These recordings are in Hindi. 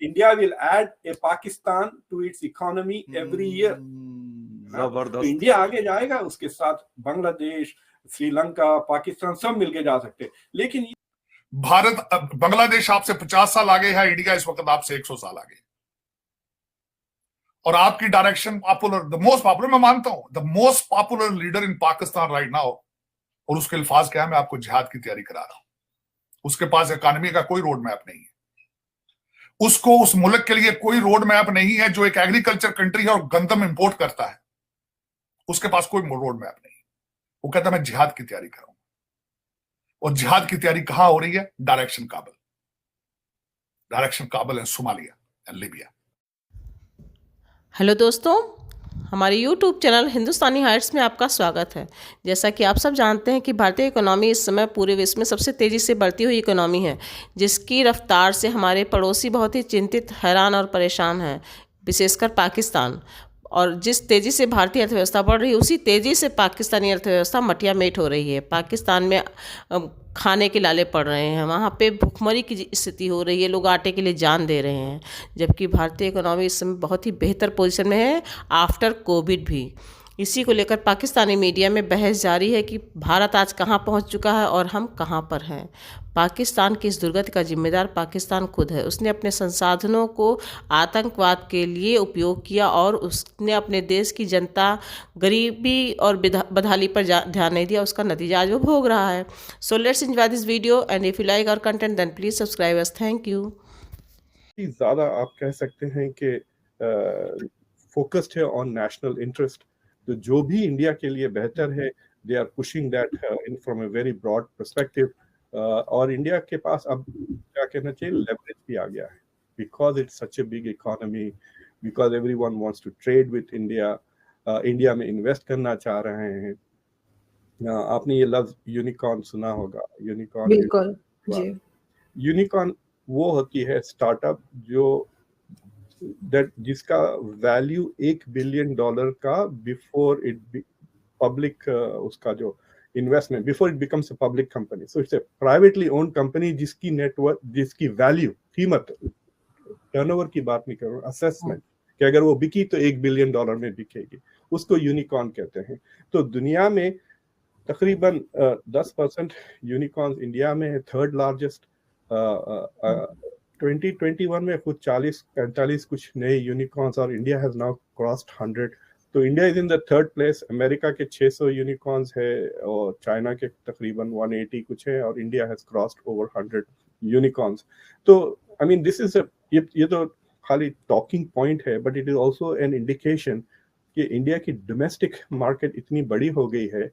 India will add a Pakistan to its economy every year. तो इंडिया आगे जाएगा, उसके साथ बांग्लादेश, श्रीलंका, पाकिस्तान सब मिलके जा सकते हैं। लेकिन भारत, बांग्लादेश आपसे 50 साल आगे है, इंडिया इस वक्त आपसे 100 साल आगे। और आपकी direction popular, the most popular, मैं मानता हूं the most popular leader in Pakistan right now, और उसके अल्फाज क्या है, मैं आपको जिहाद की तैयारी करा रहा हूं। उसके पास इकोनॉमी का कोई रोड मैप नहीं है, उसको उस मुल्क के लिए कोई रोड मैप नहीं है जो एक एग्रीकल्चर कंट्री है और गंदम इंपोर्ट करता है, उसके पास कोई रोड मैप नहीं। वो कहता मैं जिहाद की तैयारी करूंगा, और जिहाद की तैयारी कहां हो रही है? डायरेक्शन काबल and Somalia and Libya. Hello दोस्तों, हमारे YouTube चैनल हिंदुस्तानी हाइट्स में आपका स्वागत है। जैसा कि आप सब जानते हैं कि भारतीय इकोनॉमी इस समय पूरे विश्व में सबसे तेज़ी से बढ़ती हुई इकोनॉमी है, जिसकी रफ्तार से हमारे पड़ोसी बहुत ही चिंतित, हैरान और परेशान हैं, विशेषकर पाकिस्तान। और जिस तेज़ी से भारतीय अर्थव्यवस्था बढ़ रही है, उसी तेज़ी से पाकिस्तानी अर्थव्यवस्था मटिया मेट हो रही है। पाकिस्तान में खाने के लाले पड़ रहे हैं, वहाँ पे भुखमरी की स्थिति हो रही है, लोग आटे के लिए जान दे रहे हैं, जबकि भारतीय इकोनॉमी इस समय बहुत ही बेहतर पोजीशन में है, आफ्टर कोविड भी। इसी को लेकर पाकिस्तानी मीडिया में बहस जारी है कि भारत आज कहाँ पहुँच चुका है और हम कहाँ पर हैं। पाकिस्तान की इस दुर्गति का जिम्मेदार पाकिस्तान खुद है। उसने अपने संसाधनों को आतंकवाद के लिए उपयोग किया और उसने अपने देश की जनता गरीबी और बदहाली पर ध्यान नहीं दिया। उसका नतीजा आज वो भोग रहा है। So let's enjoy this video and if you like our content then please subscribe us. Thank you. ज़्यादा आप कह सकते हैं कि फोकस्ड है ऑन नेशनल इंटरेस्ट। तो जो भी इंडिया के लिए बेहतर है, they are pushing that in from a very broad perspective. और इंडिया के पास अब क्या कहना चाहिए, लेवरेज भी आ गया है, because it's such a big economy, because everyone wants to trade with India, India में इन्वेस्ट करना चाह रहे हैं। आपने ये लफ्ज यूनिकॉर्न सुना होगा। यूनिकॉर्न, बिल्कुल जी। यूनिकॉर्न वो होती है स्टार्टअप जो जिसका वैल्यू $1 बिलियन का बिफोर इट पब्लिक, उसका जो investment before it becomes a public company. So it's a privately owned company जिसकी नेटवर्क, जिसकी वैल्यू, कीमत, टर्नओवर की बात नहीं कर रहा हूँ, असेसमेंट कि अगर वो बिकी तो $1 बिलियन में बिकेगी, उसको यूनिकॉर्न कहते हैं। तो दुनिया में तकरीबन 10% यूनिकॉर्न इंडिया में है, थर्ड लार्जेस्ट। 2021 में कुछ 40-45 कुछ नए यूनिकॉर्न्स, और इंडिया हैज नाउ क्रॉस्ड 100। तो India is in the third place. America के 600 यूनिकॉर्न्स है और चाइना के तकरीबन 180 कुछ है, और India has crossed over 100 unicorns. तो आई मीन दिस इज ये तो खाली टॉकिंग पॉइंट है, but it is also an indication कि इंडिया की डोमेस्टिक मार्केट इतनी बड़ी हो गई है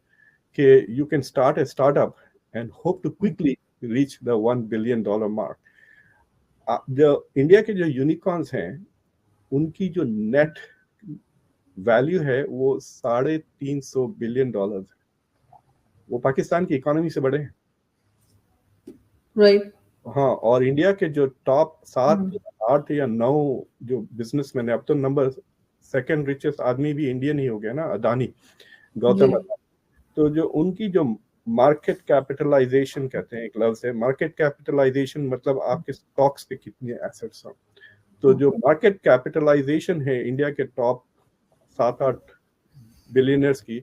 कि you can start a startup and hope to quickly reach the $1 billion mark. जो इंडिया के जो यूनिकॉर्न्स हैं, उनकी जो नेट वैल्यू है वो $350 बिलियन है। वो पाकिस्तान की इकोनॉमी से बड़े हैं, राइट। हाँ। और इंडिया के जो टॉप 7, 8 या 9 जो बिजनेसमैन है, अब तो नंबर सेकंड रिचेस्ट आदमी भी इंडियन ही हो गया ना, अदानी, गौतम अदानी। तो जो उनकी जो मार्केट कैपिटलाइजेशन कहते हैं, एक लफ्ज है मार्केट कैपिटलाइजेशन, मतलब आपके स्टॉक्स पे कितने एसेट्स हैं। तो जो मार्केट कैपिटलाइजेशन है इंडिया के टॉप 7-8 बिलियनर्स की,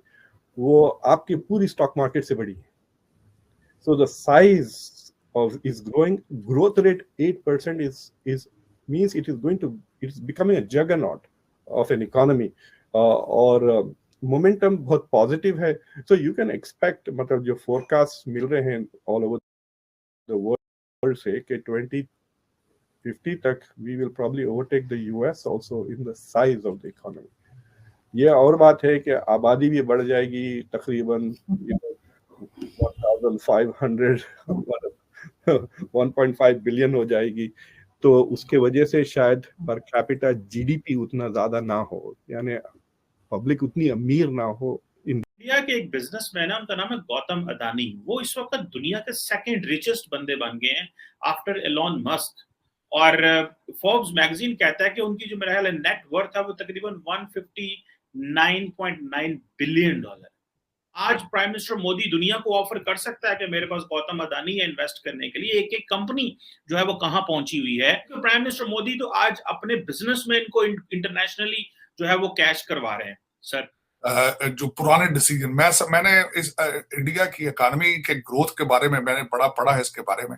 वो आपकी पूरी स्टॉक मार्केट से बड़ी है। So the size of is growing, growth rate 8% is means it is becoming a juggernaut of an economy. और मोमेंटम बहुत पॉजिटिव है। सो यू कैन एक्सपेक्ट, मतलब जो फोरकास्ट मिल रहे हैं ऑल ओवर द वर्ल्ड से, कि 2050 तक we will probably overtake the US also in the size of the economy. ये और बात है कि आबादी भी बढ़ जाएगी, तकरीबन 1500 1.5 बिलियन हो जाएगी। तो उसके वजह से शायद पर कैपिटा जीडीपी उतना ज्यादा ना हो, यानी पब्लिक उतनी अमीर ना हो। इंडिया के एक बिजनेसमैन है, उनका नाम है गौतम अदानी। वो इस वक्त दुनिया के सेकंड रिचेस्ट बंदे बन गए हैं आफ्टर एलोन मस्क। और फोर्ब्स मैगजीन कहता है कि उनकी जो मेरा ख्याल है नेट वर्थ है वो तकरीबन $159.9 बिलियन। आज प्राइम मिनिस्टर मोदी दुनिया को ऑफर कर सकता है कि मेरे पास गौतम अदानी है इन्वेस्ट करने के लिए, एक एक कंपनी जो है वो कहां पहुंची हुई है। तो प्राइम मिनिस्टर मोदी तो आज अपने बिजनेसमैन को इंटरनेशनली जो है वो कैश करवा रहे हैं। सर जो पुराने डिसीजन मैंने इस इंडिया की इकोनॉमी के ग्रोथ के बारे में मैंने बड़ा पढ़ा है इसके बारे में,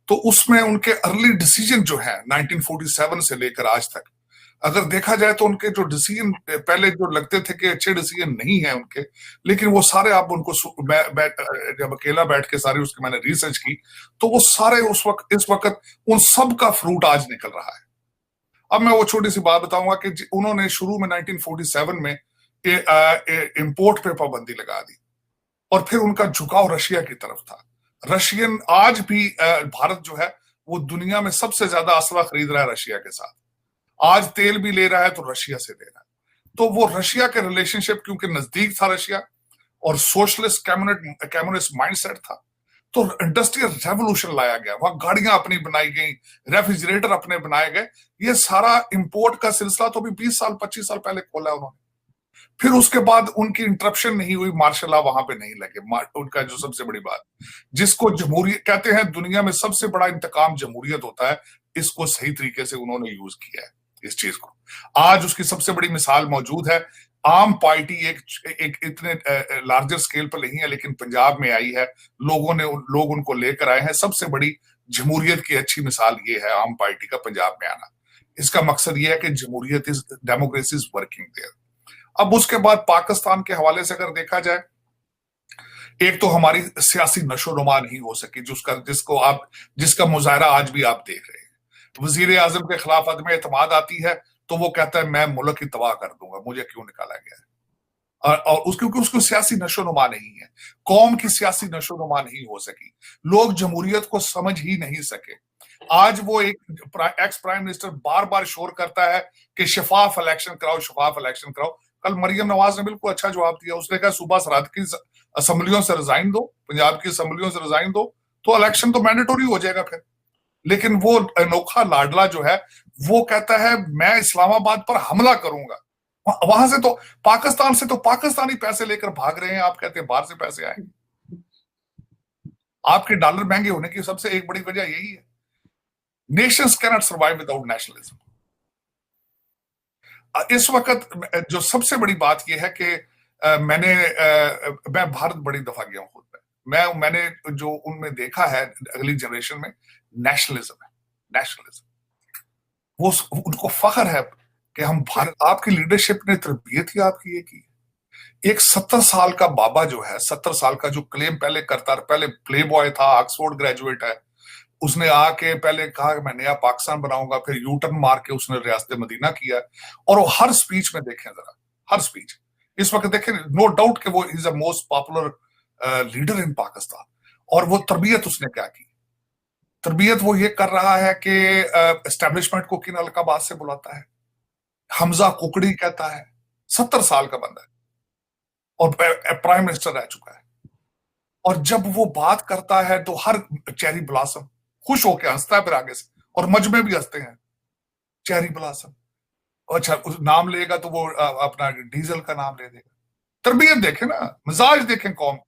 तो उसमें उनके अर्ली डिसीजन जो है 1947 से लेकर आज तक अगर देखा जाए तो उनके जो डिसीजन पहले जो लगते थे कि अच्छे डिसीजन नहीं है उनके, लेकिन वो सारे आप उनको जब अकेला बैठ के सारी उसकी मैंने रिसर्च की तो वो सारे इस वक्त उन सब का फ्रूट आज निकल रहा है। अब मैं वो छोटी सी बात बताऊंगा कि उन्होंने शुरू में 1947 में इंपोर्ट पे पाबंदी लगा दी और फिर उनका झुकाव रशिया की तरफ था। रशियन आज भी भारत जो है वो दुनिया में सबसे ज्यादा असला खरीद रहा है रशिया के साथ, आज तेल भी ले रहा है तो रशिया से ले रहा है। तो वो रशिया के रिलेशनशिप क्योंकि नजदीक था रशिया और सोशलिस्ट कम्युनिस्ट माइंडसेट था, तो इंडस्ट्रियल रेवोल्यूशन लाया गया, वहां गाड़ियां अपनी बनाई गई, रेफ्रिजरेटर अपने बनाए गए। ये सारा इंपोर्ट का सिलसिला तो अभी 20 साल 25 साल पहले खोला उन्होंने। फिर उसके बाद उनकी इंटरप्शन नहीं हुई, मार्शल लॉ वहां पे नहीं लगे। उनका जो सबसे बड़ी बात जिसको जमहूरियत कहते हैं, दुनिया में सबसे बड़ा इंतकाम जमहूरियत होता है, इसको सही तरीके से उन्होंने यूज किया है इस चीज को। आज उसकी सबसे बड़ी मिसाल मौजूद है। आम पार्टी एक इतने लार्जर स्केल पर नहीं है लेकिन पंजाब में आई है, लोग उनको लेकर आए हैं। सबसे बड़ी जमहूरियत की अच्छी मिसाल ये है आम पार्टी का पंजाब में आना। इसका मकसद ये है कि जमहूरियत is democracy is working there. अब उसके बाद पाकिस्तान के हवाले से अगर देखा जाए, एक तो हमारी सियासी नशोनुमा नहीं हो सकी जिसका मुजाहरा आज भी आप देख रहे हैं। वजीर आजम के खिलाफ अदम एतमाद आती है तो वो कहता है मैं मुल्क की तबाह कर दूंगा, मुझे क्यों निकाला गया है। और क्योंकि उसको सियासी नशोनुमा नहीं है, कौम की सियासी नशोनुमा नहीं हो सकी, लोग जमहूरियत को समझ ही नहीं सके। आज वो एक एक्स प्राइम मिनिस्टर बार बार शोर करता है कि शफाफ इलेक्शन कराओ, शफाफ इलेक्शन कराओ। कल मरियम नवाज ने बिल्कुल अच्छा जवाब दिया, उसने कहा सूबा सराद की असम्बलियों से रिजाइन दो, पंजाब की असम्बलियों से रिजाइन दो तो इलेक्शन तो मैंडेटरी हो जाएगा फिर। लेकिन वो अनोखा लाडला जो है वो कहता है मैं इस्लामाबाद पर हमला करूंगा। वहां से तो पाकिस्तान से तो पाकिस्तानी पैसे लेकर भाग रहे हैं, आप कहते हैं बाहर से पैसे आएंगे। आपके डॉलर महंगे होने की सबसे एक बड़ी वजह यही है, Nations can not survive without nationalism. इस वक्त जो सबसे बड़ी बात यह है कि मैं भारत बड़ी दफा गया हूं खुद में, मैंने जो उनमें देखा है अगली जनरेशन में नेशनलिज्म है, नेशनलिज्म वो उनको फख्र है कि हम भारत। आपकी लीडरशिप ने तरबियत ही आपकी ये की। एक 70 साल का बाबा जो है, 70 साल का जो क्लेम पहले करता, पहले प्ले बॉय था, ऑक्सफोर्ड ग्रेजुएट है, उसने आके पहले कहा कि मैं नया पाकिस्तान बनाऊंगा, फिर यू टर्न मार के उसने रियासत मदीना किया। और वो हर स्पीच में देखें जरा, हर स्पीच इस वक्त देखें, नो डाउट कि वो is the most popular leader in Pakistan. और वो तरबियत उसने क्या की, तरबियत वो ये कर रहा है कि एस्टेब्लिशमेंट को किन अलकाबात से बुलाता है, हमजा कुकड़ी कहता है, 70 साल का बंदा है और प्राइम मिनिस्टर रह चुका है। और जब वो बात करता है तो हर चेरी ब्लॉसम खुश होकर हंसता है, फिर आगे से, और मजमे भी हंसते हैं, चेरी ब्लॉसम। अच्छा नाम लेगा तो वो अपना डीजल का नाम ले देगा। तरबियत देखें ना, मिजाज देखें कौम।